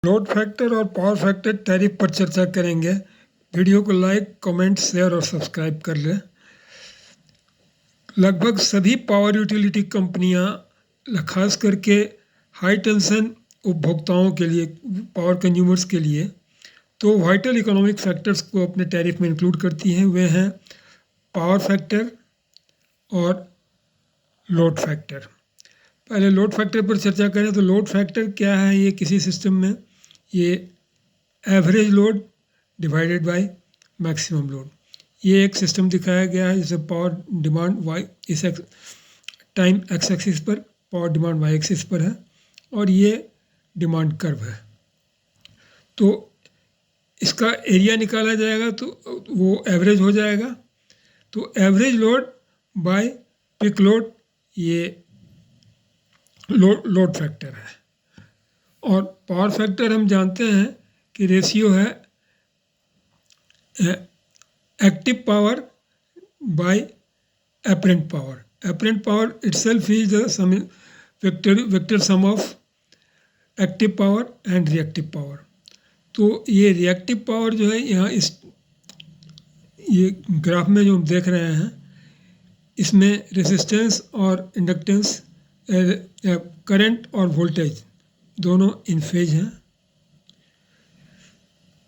Load factor और power factor tariff पर चर्चा करेंगे। वीडियो को लाइक, कमेंट, शेयर और सब्सक्राइब कर लें। लगभग सभी पावर यूटिलिटी कंपनियां खास करके हाई टेंशन उपभोक्ताओं के लिए, पावर कंज्यूमर्स के लिए, तो वाइटल इकोनॉमिक फैक्टर्स को अपने टैरिफ में इंक्लूड करती हैं। वे हैं पावर फैक्टर और लोड फैक्टर। पहले लोड फैक्टर पर चर्चा करें तो लोड फैक्टर क्या है? ये किसी सिस्टम में ये average load divided by maximum load, ये एक सिस्टम दिखाया गया है जिसे पावर डिमांड वाई इस टाइम एक्स एक्सिस पर, पावर डिमांड वाई एक्सिस पर है और ये डिमांड कर्व है। तो इसका एरिया निकाला जाएगा तो वो एवरेज हो जाएगा। तो average load bye peak load, ये लोड फैक्टर है। और पावर फैक्टर हम जानते हैं कि रेशियो है active power by apparent power. Apparent power itself is the sum vector sum of active power and reactive power. तो ये रिएक्टिव पावर जो है यहाँ ये ग्राफ में जो हम देख रहे हैं, इसमें रेजिस्टेंस और इंडक्टेंस, करंट और वोल्टेज दोनों इन फेज हैं।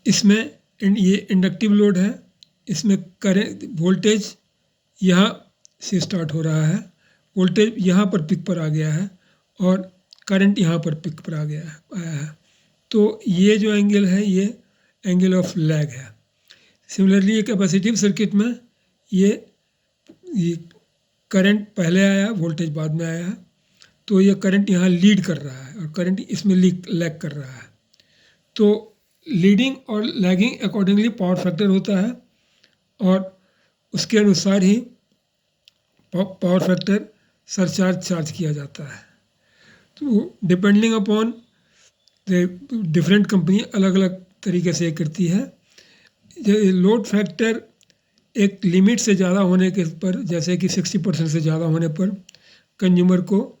इसमें ये इंडक्टिव लोड है, इसमें करंट वोल्टेज यहाँ से स्टार्ट हो रहा है, वोल्टेज यहाँ पर पिक पर आ गया है और करंट यहाँ पर पिक पर आया है। तो ये जो एंगल है ये एंगल ऑफ लैग है। सिमिलरली ये कैपेसिटिव सर्किट में ये करंट पहले आया, वोल्टेज बाद में आया है, तो ये करंट यहाँ लीड कर रहा है और करंट इसमें लैग कर रहा है। तो लीडिंग और लैगिंग अकॉर्डिंगली पावर फैक्टर होता है और उसके अनुसार ही पावर फैक्टर चार्ज किया जाता है। तो डिपेंडिंग अपॉन डिफरेंट कंपनी अलग अलग तरीके से करती है। लोड फैक्टर एक लिमिट से ज़्यादा होने के पर, जैसे कि 60% से ज़्यादा होने पर कंज्यूमर को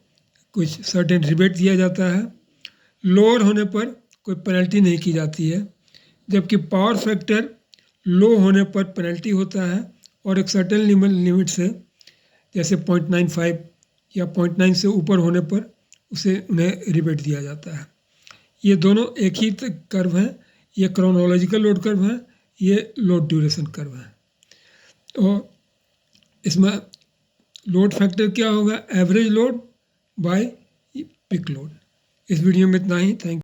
कुछ सर्टेन रिबेट दिया जाता है। लोअर होने पर कोई पेनल्टी नहीं की जाती है, जबकि पावर फैक्टर लो होने पर पेनल्टी होता है और एक सर्टेन लिमिट से, जैसे 0.95 या 0.9 से ऊपर होने पर उन्हें रिबेट दिया जाता है। ये दोनों एक ही कर्व हैं। ये क्रोनोलॉजिकल लोड कर्व है, ये लोड ड्यूरेशन कर्व है। और इसमें लोड फैक्टर क्या होगा? Average load bye peak load. इस वीडियो में इतना ही। Thank you.